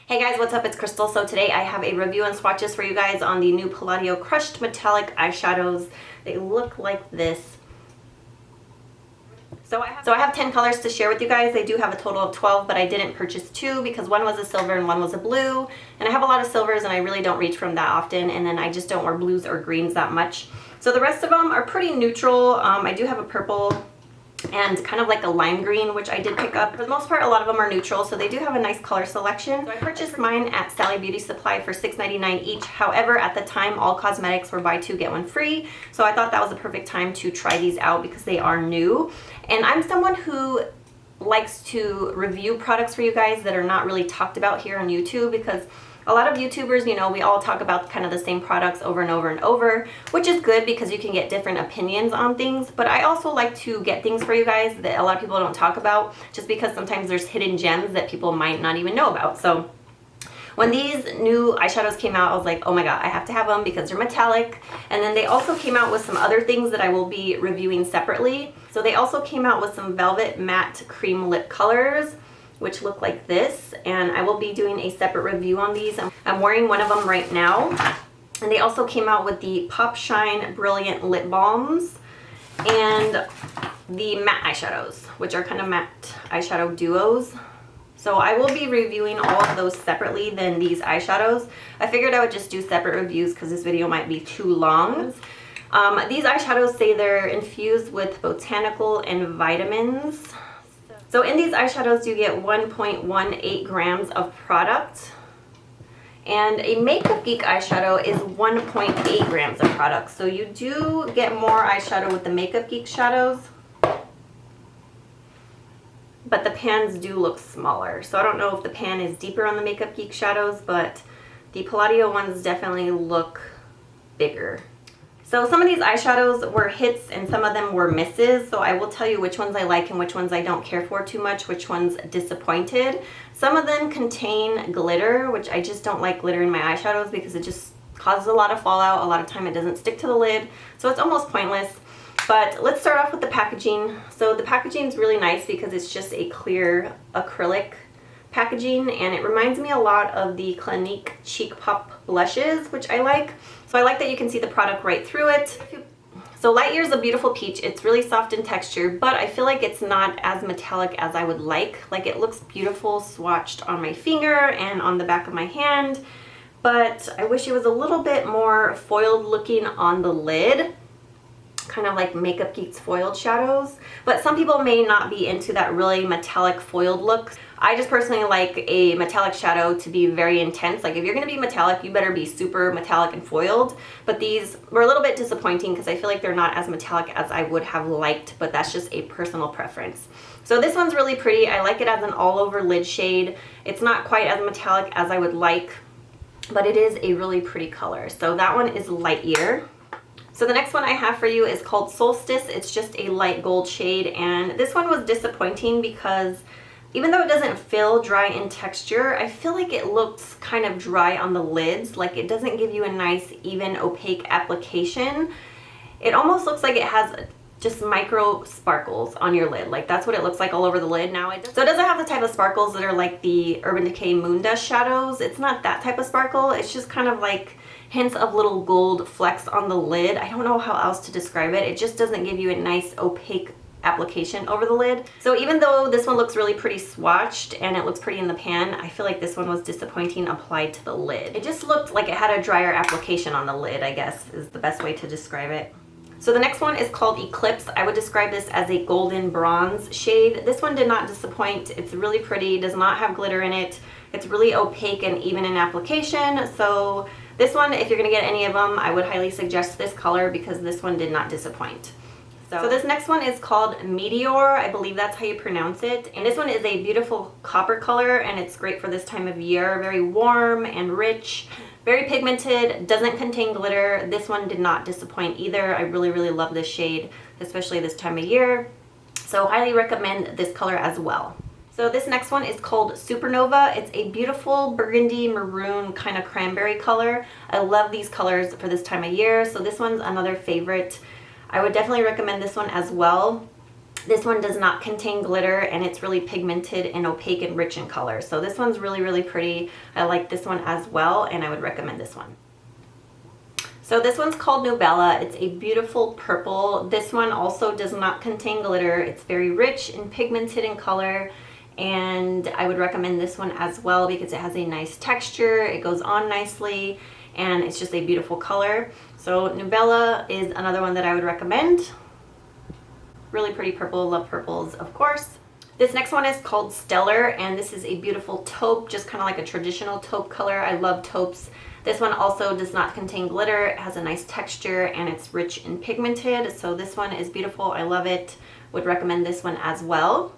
Hey guys, what's up? It's Krystal. So today I have a review and swatches for you guys on the new Palladio Crushed Metallic Eyeshadows. They look like this. So I have 10 colors to share with you guys. They do have a total of 12, but I didn't purchase two because one was a silver and one was a blue. And I have a lot of silvers and I really don't reach for them that often. And then I just don't wear blues or greens that much. So the rest of them are pretty neutral. I do have a purple and kind of like a lime green, which I did pick up. For the most part, a lot of them are neutral, so they do have a nice color selection. So I purchased mine at Sally Beauty Supply for $6.99 each. However, at the time, all cosmetics were buy two, get one free. So I thought that was a perfect time to try these out because they are new. And I'm someone who likes to review products for you guys that are not really talked about here on YouTube, because a lot of YouTubers, you know, we all talk about kind of the same products over and over and over, which is good because you can get different opinions on things. But I also like to get things for you guys that a lot of people don't talk about, just because sometimes there's hidden gems that people might not even know about. So when these new eyeshadows came out, I was like, oh my god, I have to have them because they're metallic. And then they also came out with some other things that I will be reviewing separately. So they also came out with some Velvet Matte Cream Lip Colors, which look like this, and I will be doing a separate review on these. I'm wearing one of them right now. And they also came out with the Pop Shine Brilliant Lip Balms and the matte eyeshadows, which are kind of matte eyeshadow duos. So I will be reviewing all of those separately than these eyeshadows. I figured I would just do separate reviews because this video might be too long. These eyeshadows say they're infused with botanical and vitamins. So in these eyeshadows, you get 1.18 grams of product. And a Makeup Geek eyeshadow is 1.8 grams of product. So you do get more eyeshadow with the Makeup Geek shadows, but the pans do look smaller. So I don't know if the pan is deeper on the Makeup Geek shadows, but the Palladio ones definitely look bigger. So some of these eyeshadows were hits and some of them were misses. So I will tell you which ones I like and which ones I don't care for too much, which ones disappointed. Some of them contain glitter, which I just don't like glitter in my eyeshadows because it just causes a lot of fallout. A lot of time it doesn't stick to the lid, so it's almost pointless. But let's start off with the packaging. So the packaging is really nice because it's just a clear acrylic packaging, and it reminds me a lot of the Clinique Cheek Pop blushes, which I like. So I like that you can see the product right through it. So Lightyear is a beautiful peach. It's really soft in texture, but I feel like it's not as metallic as I would like. Like, it looks beautiful swatched on my finger and on the back of my hand, but I wish it was a little bit more foiled looking on the lid, kind of like Makeup Geek's foiled shadows. But some people may not be into that really metallic foiled look. I just personally like a metallic shadow to be very intense. Like, if you're going to be metallic, you better be super metallic and foiled. But these were a little bit disappointing because I feel like they're not as metallic as I would have liked, but that's just a personal preference. So this one's really pretty. I like it as an all-over lid shade. It's not quite as metallic as I would like, but it is a really pretty color. So that one is Lightyear. So the next one I have for you is called Solstice. It's just a light gold shade, and this one was disappointing because even though it doesn't feel dry in texture, I feel like it looks kind of dry on the lids. Like, it doesn't give you a nice, even, opaque application. It almost looks like it has just micro sparkles on your lid. Like, that's what it looks like all over the lid now. So it doesn't have the type of sparkles that are like the Urban Decay Moondust shadows. It's not that type of sparkle. It's just kind of like hints of little gold flecks on the lid. I don't know how else to describe it. It just doesn't give you a nice, opaque application over the lid. So even though this one looks really pretty swatched and it looks pretty in the pan, I feel like this one was disappointing applied to the lid. It just looked like it had a drier application on the lid, I guess is the best way to describe it. So the next one is called Eclipse. I would describe this as a golden bronze shade. This one did not disappoint. It's really pretty, does not have glitter in it. It's really opaque and even in application. So this one, if you're gonna get any of them, I would highly suggest this color because this one did not disappoint. So this next one is called Meteor. I believe that's how you pronounce it. And this one is a beautiful copper color, and it's great for this time of year. Very warm and rich, very pigmented, doesn't contain glitter. This one did not disappoint either. I really, really love this shade, especially this time of year. So highly recommend this color as well. So this next one is called Supernova. It's a beautiful burgundy maroon kind of cranberry color. I love these colors for this time of year. So this one's another favorite. I would definitely recommend this one as well. This one does not contain glitter, and it's really pigmented and opaque and rich in color. So this one's really, really pretty. I like this one as well, and I would recommend this one. So this one's called Nubella. It's a beautiful purple. This one also does not contain glitter. It's very rich and pigmented in color, and I would recommend this one as well because it has a nice texture. It goes on nicely, and it's just a beautiful color. So Nubella is another one that I would recommend. Really pretty purple. Love purples, of course. This next one is called Stellar, and this is a beautiful taupe, just kind of like a traditional taupe color. I love taupes. This one also does not contain glitter. It has a nice texture, and it's rich and pigmented. So this one is beautiful. I love it. Would recommend this one as well.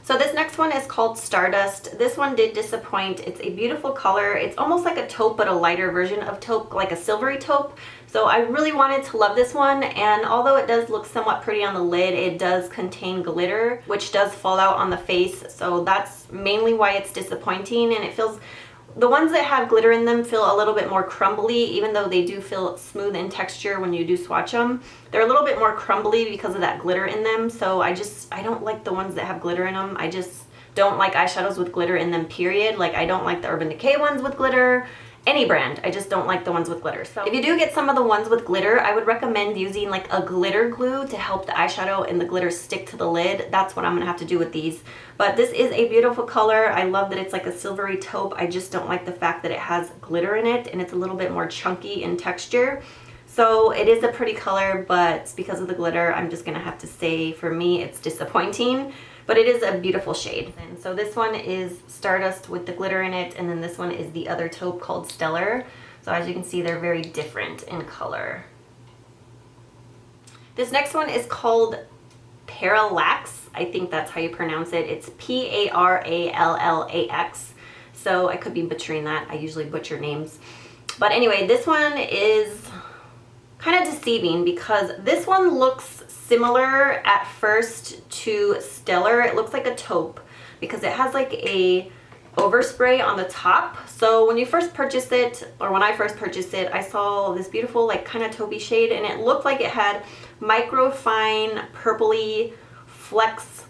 So this next one is called Stardust. This one did disappoint. It's a beautiful color. It's almost like a taupe, but a lighter version of taupe, like a silvery taupe. So I really wanted to love this one, and although it does look somewhat pretty on the lid, it does contain glitter, which does fall out on the face. So that's mainly why it's disappointing, and it feels... The ones that have glitter in them feel a little bit more crumbly, even though they do feel smooth in texture when you do swatch them. They're a little bit more crumbly because of that glitter in them, so I don't like the ones that have glitter in them. I just don't like eyeshadows with glitter in them, period. Like, I don't like the Urban Decay ones with glitter. Any brand, I just don't like the ones with glitter. So if you do get some of the ones with glitter, I would recommend using like a glitter glue to help the eyeshadow and the glitter stick to the lid. That's what I'm gonna have to do with these. But this is a beautiful color. I love that it's like a silvery taupe. I just don't like the fact that it has glitter in it, and it's a little bit more chunky in texture. So it is a pretty color, but because of the glitter, I'm just gonna have to say, for me, it's disappointing. But it is a beautiful shade. And so this one is Stardust with the glitter in it, and then this one is the other taupe called Stellar. So as you can see, they're very different in color. This next one is called Parallax. I think that's how you pronounce it. It's P-A-R-A-L-L-A-X. So I could be butchering that. I usually butcher names. But anyway, this one is kind of deceiving because this one looks similar at first to Stellar. It looks like a taupe because it has like a overspray on the top. So when you first purchase it, or when I first purchased it, I saw this beautiful like kind of taupey shade, and it looked like it had micro fine purpley flecks,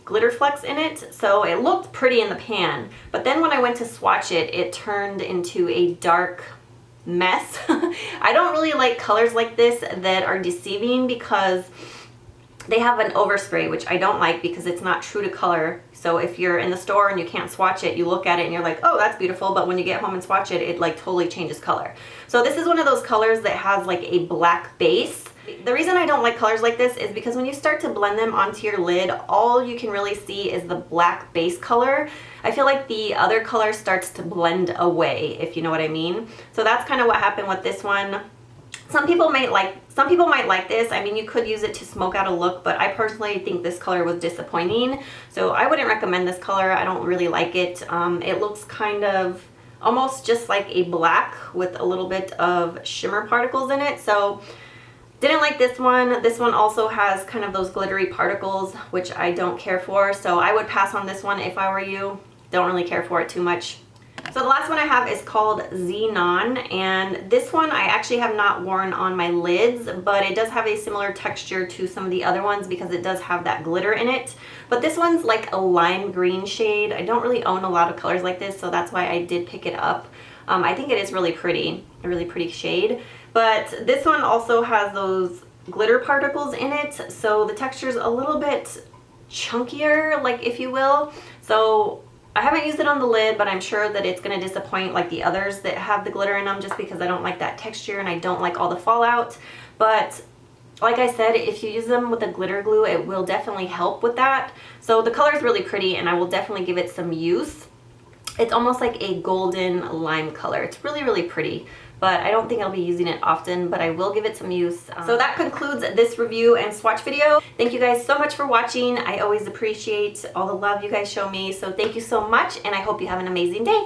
glitter flecks in it. So it looked pretty in the pan, but then when I went to swatch it, it turned into a dark mess. I don't really like colors like this that are deceiving because they have an overspray, which I don't like because it's not true to color. So if you're in the store and you can't swatch it, you look at it and you're like, oh, that's beautiful, but when you get home and swatch it, it like totally changes color. So this is one of those colors that has like a black base. The reason I don't like colors like this is because when you start to blend them onto your lid, all you can really see is the black base color. I feel like the other color starts to blend away, if you know what I mean. So that's kind of what happened with this one. Some people might like this. I mean, you could use it to smoke out a look, but I personally think this color was disappointing. So I wouldn't recommend this color. I don't really like it. It looks kind of almost just like a black with a little bit of shimmer particles in it. So didn't like this one. This one also has kind of those glittery particles, which I don't care for. So I would pass on this one if I were you. Don't really care for it too much. So the last one I have is called Xenon, and this one I actually have not worn on my lids, but it does have a similar texture to some of the other ones because it does have that glitter in it. But this one's like a lime green shade. I don't really own a lot of colors like this, so that's why I did pick it up. I think it is really pretty, a really pretty shade. But this one also has those glitter particles in it, so the texture's a little bit chunkier, like, if you will. So I haven't used it on the lid, but I'm sure that it's going to disappoint like the others that have the glitter in them just because I don't like that texture and I don't like all the fallout. But like I said, if you use them with a glitter glue, it will definitely help with that. So the color is really pretty and I will definitely give it some use. It's almost like a golden lime color. It's really, really pretty, but I don't think I'll be using it often, but I will give it some use. So that concludes this review and swatch video. Thank you guys so much for watching. I always appreciate all the love you guys show me. So thank you so much, and I hope you have an amazing day.